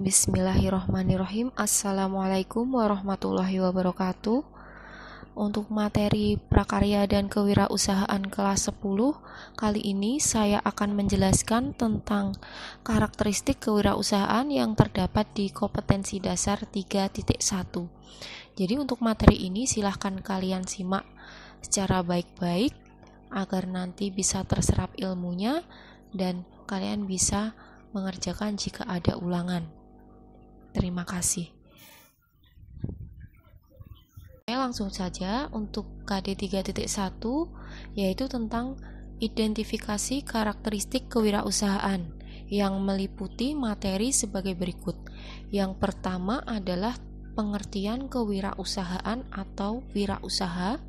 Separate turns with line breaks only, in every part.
Bismillahirrahmanirrahim. Assalamualaikum warahmatullahi wabarakatuh. Untuk materi prakarya dan kewirausahaan kelas 10, kali ini saya akan menjelaskan tentang karakteristik kewirausahaan yang terdapat di kompetensi dasar 3.1. Jadi untuk materi ini silahkan kalian simak secara baik-baik agar nanti bisa terserap ilmunya dan kalian bisa mengerjakan jika ada ulangan. Terima kasih. Langsung saja untuk KD 3.1, yaitu tentang identifikasi karakteristik kewirausahaan yang meliputi materi sebagai berikut. Yang pertama adalah pengertian kewirausahaan atau wirausaha,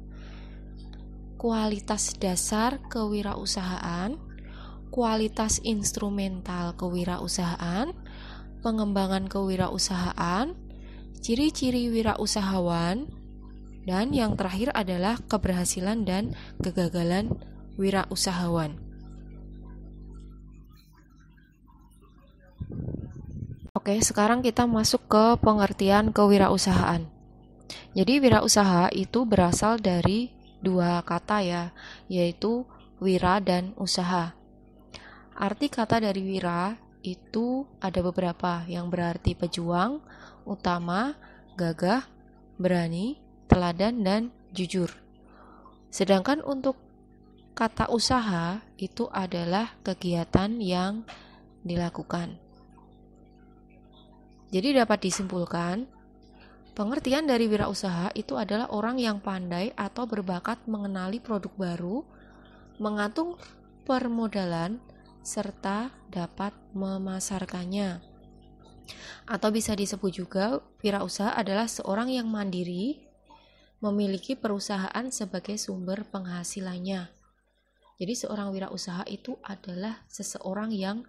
kualitas dasar kewirausahaan, kualitas instrumental kewirausahaan, pengembangan kewirausahaan, ciri-ciri wirausahawan, dan yang terakhir adalah keberhasilan dan kegagalan wirausahawan. Oke, sekarang kita masuk ke pengertian kewirausahaan. Jadi wirausaha itu berasal dari dua kata ya, yaitu wira dan usaha. Arti kata dari wira itu ada beberapa yang berarti pejuang, utama, gagah, berani, teladan, dan jujur. Sedangkan untuk kata usaha itu adalah kegiatan yang dilakukan. Jadi dapat disimpulkan, pengertian dari wirausaha itu adalah orang yang pandai atau berbakat mengenali produk baru, mengatur permodalan, serta dapat memasarkannya. Atau bisa disebut juga wirausaha adalah seorang yang mandiri, memiliki perusahaan sebagai sumber penghasilannya. Jadi seorang wirausaha itu adalah seseorang yang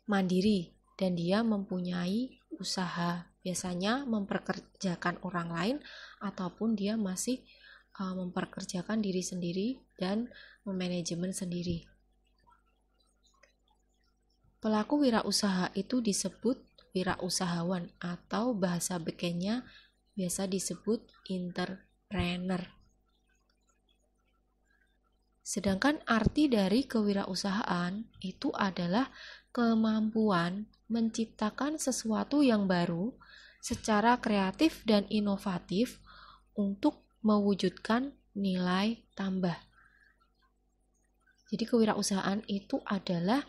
mandiri dan dia mempunyai usaha, biasanya memperkerjakan orang lain ataupun dia masih memperkerjakan diri sendiri dan memanajemen sendiri. Pelaku wirausaha itu disebut wirausahawan atau bahasa bekennya biasa disebut entrepreneur. Sedangkan arti dari kewirausahaan itu adalah kemampuan menciptakan sesuatu yang baru secara kreatif dan inovatif untuk mewujudkan nilai tambah. Jadi kewirausahaan itu adalah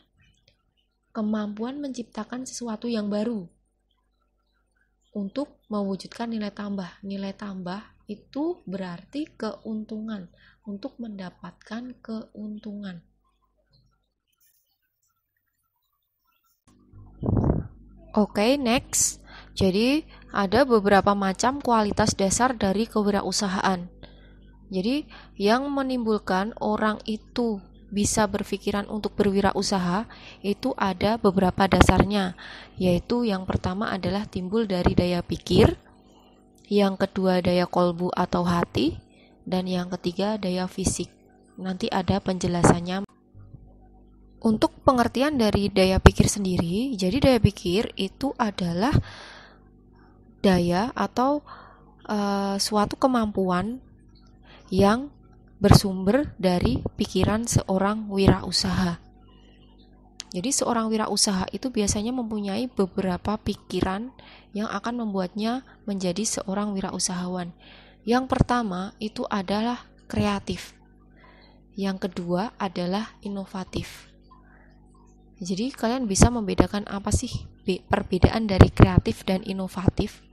kemampuan menciptakan sesuatu yang baru untuk mewujudkan nilai tambah. Nilai tambah itu berarti keuntungan, untuk mendapatkan keuntungan. Oke, next. Jadi ada beberapa macam kualitas dasar dari kewirausahaan. Jadi yang menimbulkan orang itu bisa berpikiran untuk berwirausaha itu ada beberapa dasarnya, yaitu yang pertama adalah timbul dari daya pikir, yang kedua daya kolbu atau hati, dan yang ketiga daya fisik. Nanti ada penjelasannya. Untuk pengertian dari daya pikir sendiri, jadi daya pikir itu adalah daya atau suatu kemampuan yang bersumber dari pikiran seorang wirausaha. Jadi seorang wirausaha itu biasanya mempunyai beberapa pikiran yang akan membuatnya menjadi seorang wirausahawan. Yang pertama itu adalah kreatif. Yang kedua adalah inovatif. Jadi kalian bisa membedakan apa sih perbedaan dari kreatif dan inovatif?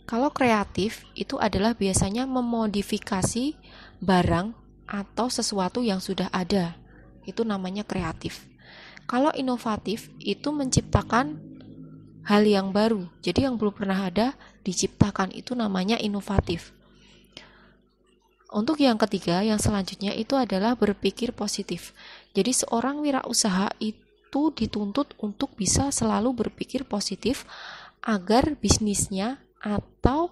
Kalau kreatif itu adalah biasanya memodifikasi barang atau sesuatu yang sudah ada. Itu namanya kreatif. Kalau inovatif itu menciptakan hal yang baru. Jadi yang belum pernah ada diciptakan, itu namanya inovatif. Untuk yang ketiga, yang selanjutnya itu adalah berpikir positif. Jadi seorang wirausaha itu dituntut untuk bisa selalu berpikir positif agar bisnisnya atau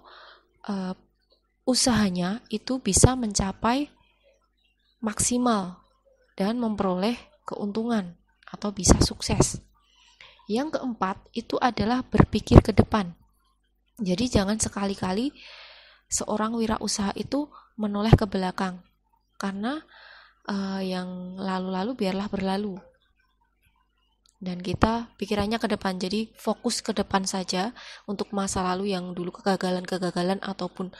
usahanya itu bisa mencapai maksimal dan memperoleh keuntungan atau bisa sukses. Yang keempat itu adalah berpikir ke depan. Jadi jangan sekali-kali seorang wirausaha itu menoleh ke belakang, karena yang lalu-lalu biarlah berlalu, dan kita pikirannya ke depan. Jadi fokus ke depan saja untuk masa lalu yang dulu kegagalan-kegagalan ataupun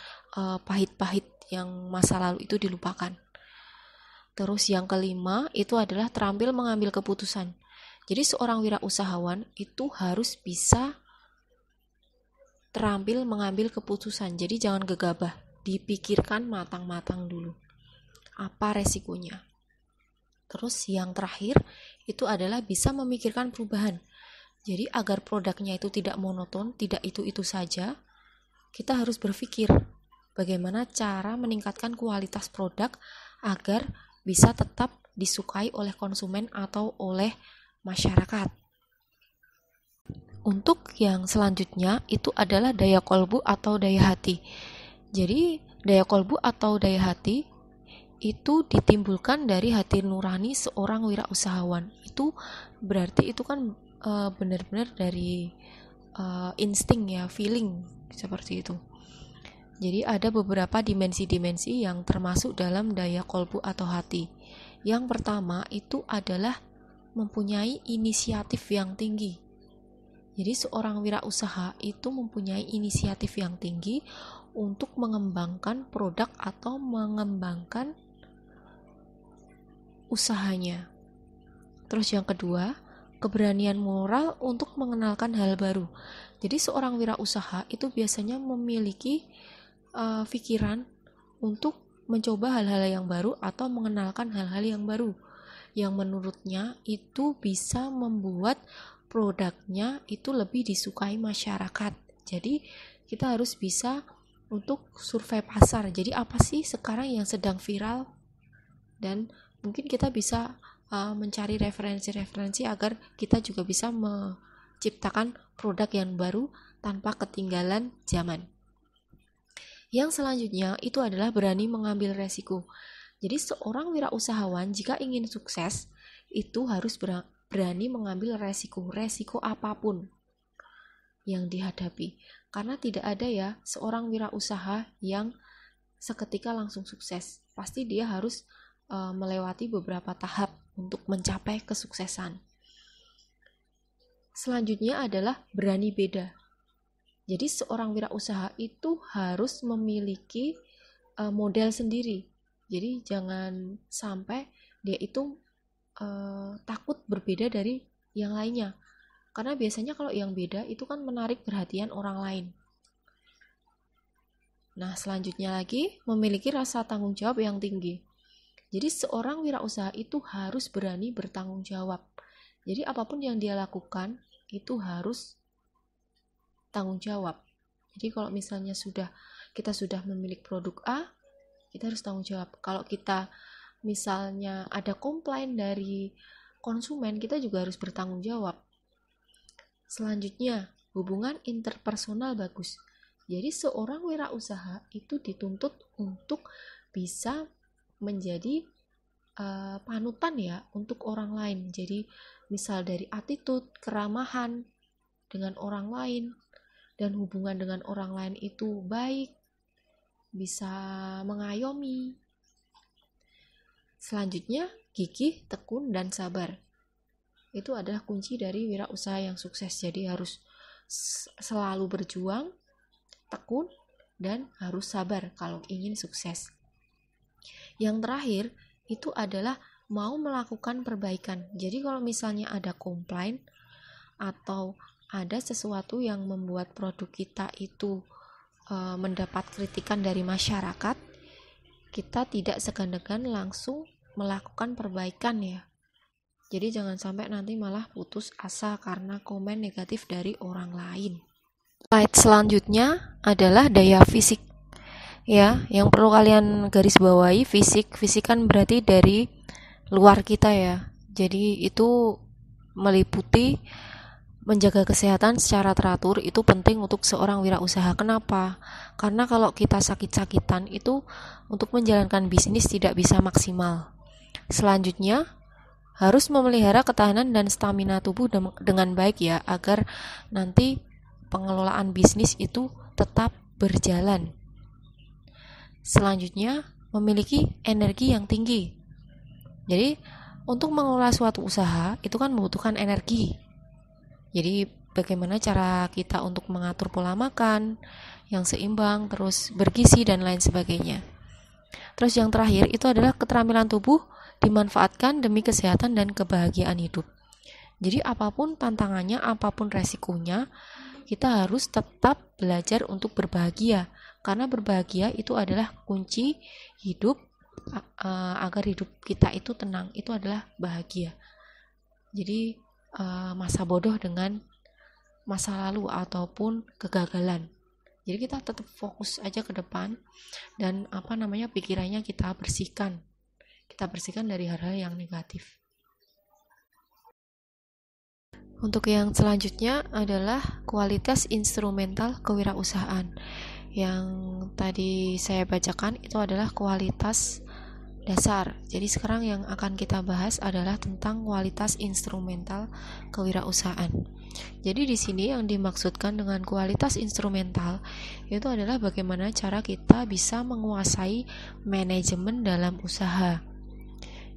pahit-pahit yang masa lalu itu dilupakan. Terus yang kelima itu adalah terampil mengambil keputusan. Jadi seorang wirausahawan itu harus bisa terampil mengambil keputusan. Jadi jangan gegabah, dipikirkan matang-matang dulu apa resikonya. Terus yang terakhir itu adalah bisa memikirkan perubahan. Jadi agar produknya itu tidak monoton, tidak itu-itu saja, kita harus berpikir bagaimana cara meningkatkan kualitas produk agar bisa tetap disukai oleh konsumen atau oleh masyarakat. Untuk yang selanjutnya itu adalah daya kolbu atau daya hati. Jadi daya kolbu atau daya hati itu ditimbulkan dari hati nurani seorang wirausahawan. Itu berarti itu kan benar-benar dari insting ya, feeling seperti itu. Jadi ada beberapa dimensi-dimensi yang termasuk dalam daya kolbu atau hati. Yang pertama itu adalah mempunyai inisiatif yang tinggi. Jadi seorang wirausaha itu mempunyai inisiatif yang tinggi untuk mengembangkan produk atau mengembangkan usahanya. Terus yang kedua, keberanian moral untuk mengenalkan hal baru. Jadi seorang wirausaha itu biasanya memiliki pikiran untuk mencoba hal-hal yang baru atau mengenalkan hal-hal yang baru yang menurutnya itu bisa membuat produknya itu lebih disukai masyarakat. Jadi kita harus bisa untuk survei pasar. Jadi apa sih sekarang yang sedang viral, dan mungkin kita bisa mencari referensi-referensi agar kita juga bisa menciptakan produk yang baru tanpa ketinggalan zaman. Yang selanjutnya itu adalah berani mengambil resiko. Jadi seorang wirausahawan jika ingin sukses itu harus berani mengambil resiko apapun yang dihadapi. Karena tidak ada ya seorang wirausaha yang seketika langsung sukses. Pasti dia harus melewati beberapa tahap untuk mencapai kesuksesan. Selanjutnya adalah berani beda. Jadi seorang wirausaha itu harus memiliki model sendiri. Jadi jangan sampai dia itu takut berbeda dari yang lainnya. Karena biasanya kalau yang beda itu kan menarik perhatian orang lain. Nah, selanjutnya lagi memiliki rasa tanggung jawab yang tinggi. Jadi seorang wirausaha itu harus berani bertanggung jawab. Jadi apapun yang dia lakukan itu harus tanggung jawab. Jadi kalau misalnya kita sudah memiliki produk A, kita harus tanggung jawab. Kalau kita misalnya ada komplain dari konsumen, kita juga harus bertanggung jawab. Selanjutnya, hubungan interpersonal bagus. Jadi seorang wirausaha itu dituntut untuk bisa menjadi panutan ya untuk orang lain. Jadi misal dari attitude, keramahan dengan orang lain, dan hubungan dengan orang lain itu baik, bisa mengayomi. Selanjutnya, gigih, tekun, dan sabar. Itu adalah kunci dari wirausaha yang sukses. Jadi harus selalu berjuang, tekun, dan harus sabar kalau ingin sukses. Yang terakhir, itu adalah mau melakukan perbaikan. Jadi kalau misalnya ada komplain atau ada sesuatu yang membuat produk kita itu mendapat kritikan dari masyarakat, kita tidak segan-segan langsung melakukan perbaikan ya. Jadi jangan sampai nanti malah putus asa karena komen negatif dari orang lain. Slide selanjutnya adalah daya fisik. Ya, yang perlu kalian garis bawahi, fisik kan berarti dari luar kita ya. Jadi itu meliputi menjaga kesehatan secara teratur. Itu penting untuk seorang wirausaha. Kenapa? Karena kalau kita sakit-sakitan itu untuk menjalankan bisnis tidak bisa maksimal. Selanjutnya harus memelihara ketahanan dan stamina tubuh dengan baik ya, agar nanti pengelolaan bisnis itu tetap berjalan. Selanjutnya, memiliki energi yang tinggi. Jadi, untuk mengelola suatu usaha itu kan membutuhkan energi. Jadi, bagaimana cara kita untuk mengatur pola makan yang seimbang, terus bergizi dan lain sebagainya. Terus yang terakhir itu adalah keterampilan tubuh dimanfaatkan demi kesehatan dan kebahagiaan hidup. Jadi apapun tantangannya, apapun resikonya, kita harus tetap belajar untuk berbahagia. Karena berbahagia itu adalah kunci hidup, agar hidup kita itu tenang, itu adalah bahagia. Jadi masa bodoh dengan masa lalu ataupun kegagalan. Jadi kita tetap fokus aja ke depan dan pikirannya kita bersihkan. Kita bersihkan dari hal-hal yang negatif. Untuk yang selanjutnya adalah kualitas instrumental kewirausahaan. Yang tadi saya bacakan itu adalah kualitas dasar. Jadi sekarang yang akan kita bahas adalah tentang kualitas instrumental kewirausahaan. Jadi di sini yang dimaksudkan dengan kualitas instrumental itu adalah bagaimana cara kita bisa menguasai manajemen dalam usaha.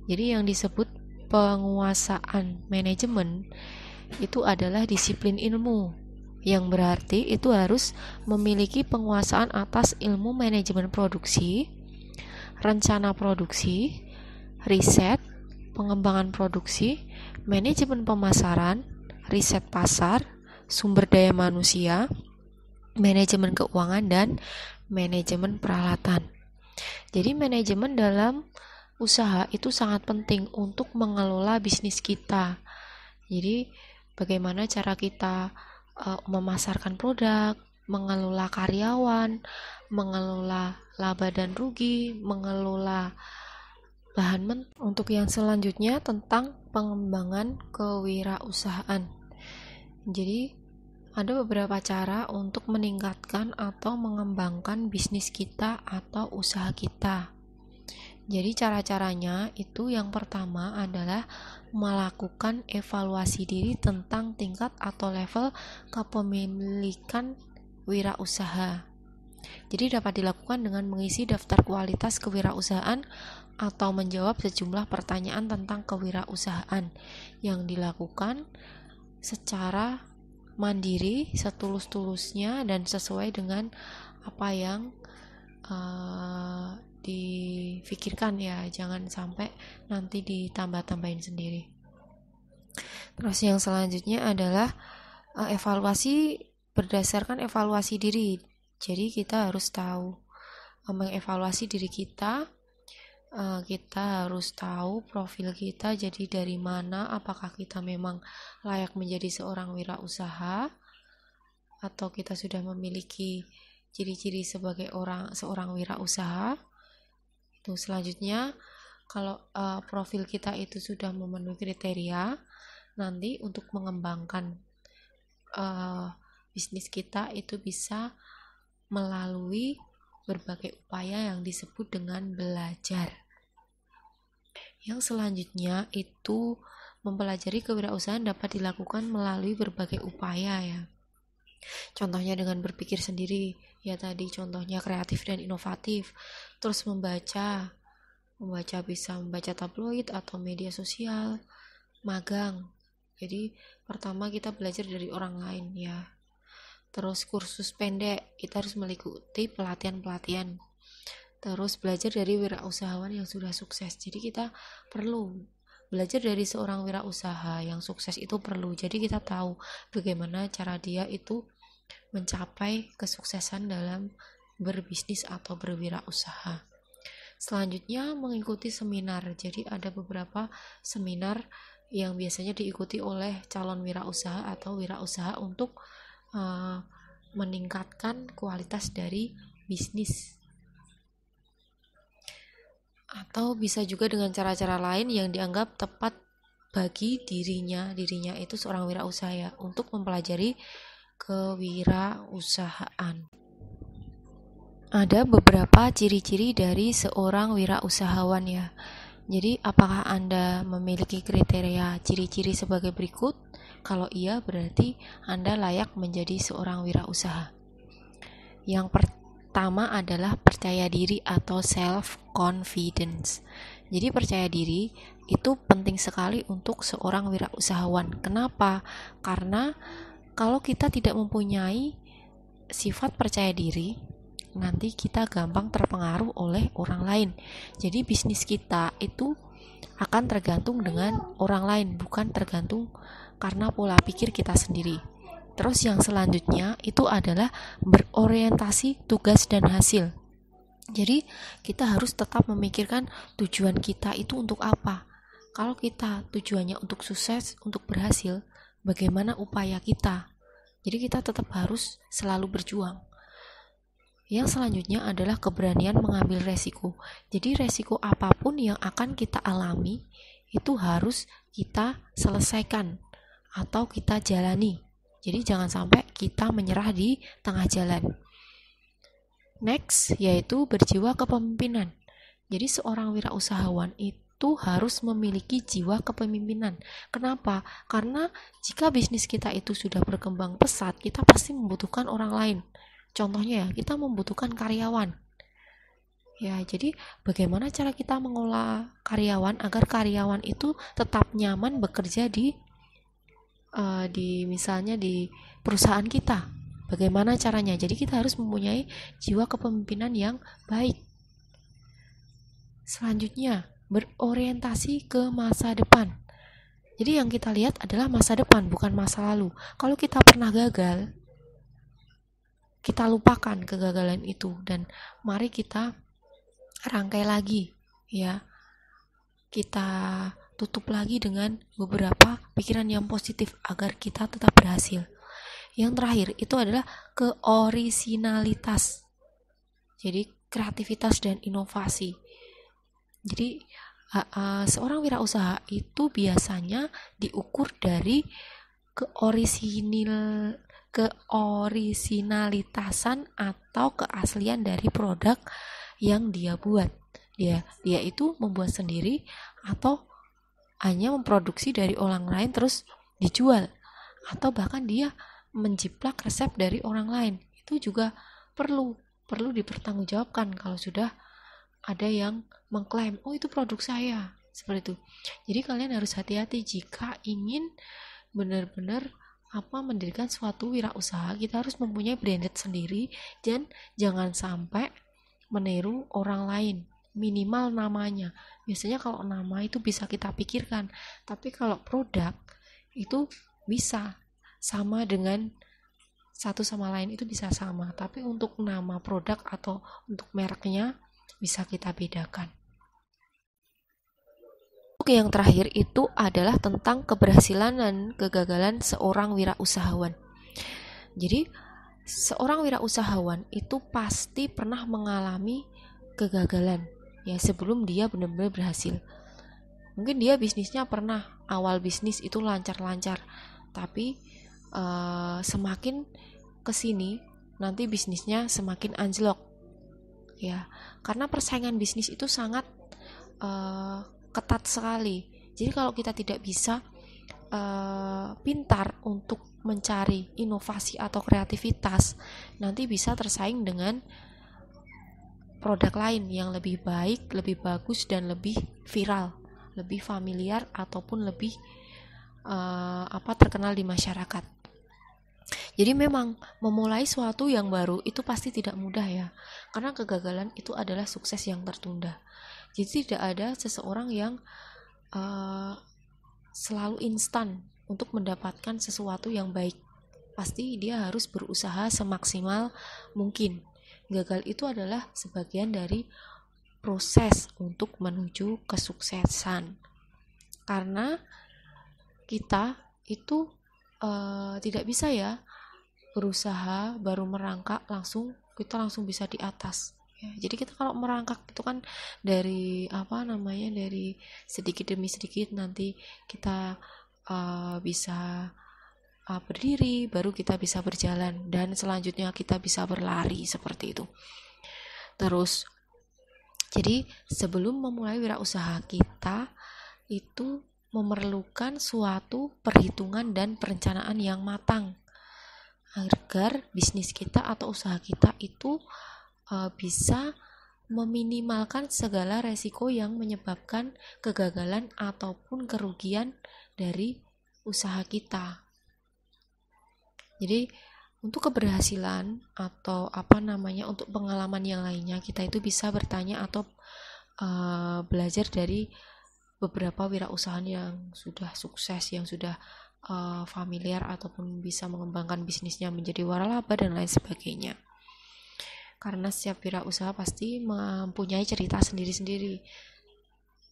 Jadi yang disebut penguasaan manajemen itu adalah disiplin ilmu, yang berarti itu harus memiliki penguasaan atas ilmu manajemen produksi, rencana produksi, riset, pengembangan produksi, manajemen pemasaran, riset pasar, sumber daya manusia, manajemen keuangan, dan manajemen peralatan. Jadi manajemen dalam usaha itu sangat penting untuk mengelola bisnis kita. Jadi bagaimana cara kita memasarkan produk, mengelola karyawan, mengelola laba dan rugi, mengelola bahan mentah. Untuk yang selanjutnya tentang pengembangan kewirausahaan. Jadi ada beberapa cara untuk meningkatkan atau mengembangkan bisnis kita atau usaha kita. Jadi cara-caranya itu yang pertama adalah melakukan evaluasi diri tentang tingkat atau level kepemilikan wirausaha. Jadi dapat dilakukan dengan mengisi daftar kualitas kewirausahaan atau menjawab sejumlah pertanyaan tentang kewirausahaan yang dilakukan secara mandiri, setulus-tulusnya dan sesuai dengan apa yang difikirkan ya, jangan sampai nanti ditambah-tambahin sendiri. Terus yang selanjutnya adalah evaluasi berdasarkan evaluasi diri. Jadi kita harus tahu mengevaluasi diri kita. Kita harus tahu profil kita, jadi dari mana, apakah kita memang layak menjadi seorang wirausaha atau kita sudah memiliki ciri-ciri sebagai seorang wirausaha. Itu selanjutnya kalau profil kita itu sudah memenuhi kriteria, nanti untuk mengembangkan bisnis kita itu bisa melalui berbagai upaya yang disebut dengan belajar. Yang selanjutnya itu mempelajari kewirausahaan dapat dilakukan melalui berbagai upaya ya. Contohnya dengan berpikir sendiri, ya tadi contohnya kreatif dan inovatif. Terus membaca bisa membaca tabloid atau media sosial, magang. Jadi pertama kita belajar dari orang lain ya. Terus kursus pendek, kita harus mengikuti pelatihan-pelatihan. Terus belajar dari wirausahawan yang sudah sukses. Jadi kita perlu belajar dari seorang wirausaha yang sukses itu perlu. Jadi kita tahu bagaimana cara dia itu mencapai kesuksesan dalam berbisnis atau berwirausaha. Selanjutnya mengikuti seminar. Jadi ada beberapa seminar yang biasanya diikuti oleh calon wirausaha atau wirausaha untuk meningkatkan kualitas dari bisnis. Atau bisa juga dengan cara-cara lain yang dianggap tepat bagi dirinya itu seorang wirausaha ya, untuk mempelajari kewirausahaan. Ada beberapa ciri-ciri dari seorang wirausahawan ya. Jadi, apakah Anda memiliki kriteria ciri-ciri sebagai berikut? Kalau iya, berarti Anda layak menjadi seorang wirausaha. Yang pertama adalah percaya diri atau self-confidence. Jadi percaya diri itu penting sekali untuk seorang wirausahawan. Kenapa? Karena kalau kita tidak mempunyai sifat percaya diri, nanti kita gampang terpengaruh oleh orang lain. Jadi bisnis kita itu akan tergantung dengan orang lain, bukan tergantung karena pola pikir kita sendiri. Terus yang selanjutnya itu adalah berorientasi tugas dan hasil. Jadi kita harus tetap memikirkan tujuan kita itu untuk apa. Kalau kita tujuannya untuk sukses, untuk berhasil, bagaimana upaya kita? Jadi kita tetap harus selalu berjuang. Yang selanjutnya adalah keberanian mengambil resiko. Jadi resiko apapun yang akan kita alami itu harus kita selesaikan atau kita jalani. Jadi jangan sampai kita menyerah di tengah jalan. Next, yaitu berjiwa kepemimpinan. Jadi seorang wirausahawan itu harus memiliki jiwa kepemimpinan. Kenapa? Karena jika bisnis kita itu sudah berkembang pesat, kita pasti membutuhkan orang lain. Contohnya ya, kita membutuhkan karyawan. Ya, jadi bagaimana cara kita mengolah karyawan agar karyawan itu tetap nyaman bekerja di misalnya di perusahaan kita? Bagaimana caranya? Jadi kita harus mempunyai jiwa kepemimpinan yang baik. Selanjutnya, berorientasi ke masa depan. Jadi yang kita lihat adalah masa depan, bukan masa lalu. Kalau kita pernah gagal, kita lupakan kegagalan itu dan mari kita rangkai lagi, ya. Kita tutup lagi dengan beberapa pikiran yang positif agar kita tetap berhasil. Yang terakhir itu adalah keorisinalitas. Jadi kreativitas dan inovasi. Jadi seorang wirausaha itu biasanya diukur dari keorisinalitasan atau keaslian dari produk yang dia buat. Dia itu membuat sendiri atau hanya memproduksi dari orang lain terus dijual, atau bahkan dia menjiplak resep dari orang lain. Itu juga perlu dipertanggungjawabkan kalau sudah ada yang mengklaim, oh itu produk saya, seperti itu. Jadi kalian harus hati-hati jika ingin benar-benar mendirikan suatu wirausaha. Kita harus mempunyai branded sendiri dan jangan sampai meniru orang lain. Minimal namanya. Biasanya kalau nama itu bisa kita pikirkan, tapi kalau produk itu bisa sama dengan satu sama lain, itu bisa sama, tapi untuk nama produk atau untuk mereknya bisa kita bedakan. Oke, yang terakhir itu adalah tentang keberhasilan dan kegagalan seorang wirausahawan. Jadi seorang wirausahawan itu pasti pernah mengalami kegagalan ya sebelum dia benar-benar berhasil. Mungkin dia bisnisnya pernah awal bisnis itu lancar-lancar, tapi semakin kesini nanti bisnisnya semakin anjlok ya, karena persaingan bisnis itu sangat ketat sekali. Jadi kalau kita tidak bisa pintar untuk mencari inovasi atau kreativitas, nanti bisa tersaing dengan produk lain yang lebih baik, lebih bagus, dan lebih viral, lebih familiar, ataupun lebih terkenal di masyarakat. Jadi memang memulai suatu yang baru itu pasti tidak mudah ya, karena kegagalan itu adalah sukses yang tertunda. Jadi tidak ada seseorang yang selalu instan untuk mendapatkan sesuatu yang baik. Pasti dia harus berusaha semaksimal mungkin. Gagal itu adalah sebagian dari proses untuk menuju kesuksesan. Karena kita itu tidak bisa ya berusaha baru merangkak kita langsung bisa di atas ya. Jadi kita kalau merangkak itu kan dari dari sedikit demi sedikit, nanti kita bisa berdiri, baru kita bisa berjalan, dan selanjutnya kita bisa berlari seperti itu. Terus Jadi sebelum memulai wirausaha, kita itu memerlukan suatu perhitungan dan perencanaan yang matang agar bisnis kita atau usaha kita itu bisa meminimalkan segala resiko yang menyebabkan kegagalan ataupun kerugian dari usaha kita. Jadi untuk keberhasilan atau untuk pengalaman yang lainnya, kita itu bisa bertanya atau belajar dari beberapa wirausahaan yang sudah sukses, yang sudah familiar ataupun bisa mengembangkan bisnisnya menjadi waralaba dan lain sebagainya. Karena setiap wirausaha pasti mempunyai cerita sendiri-sendiri,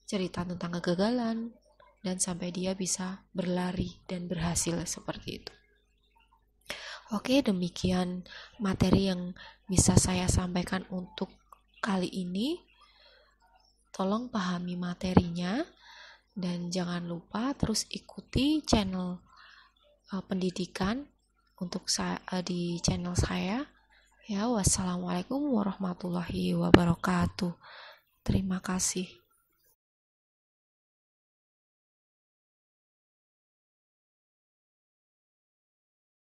cerita tentang kegagalan dan sampai dia bisa berlari dan berhasil seperti itu. Oke, demikian materi yang bisa saya sampaikan untuk kali ini. Tolong pahami materinya dan jangan lupa terus ikuti channel pendidikan untuk di channel saya. Ya, wassalamualaikum warahmatullahi wabarakatuh. Terima kasih.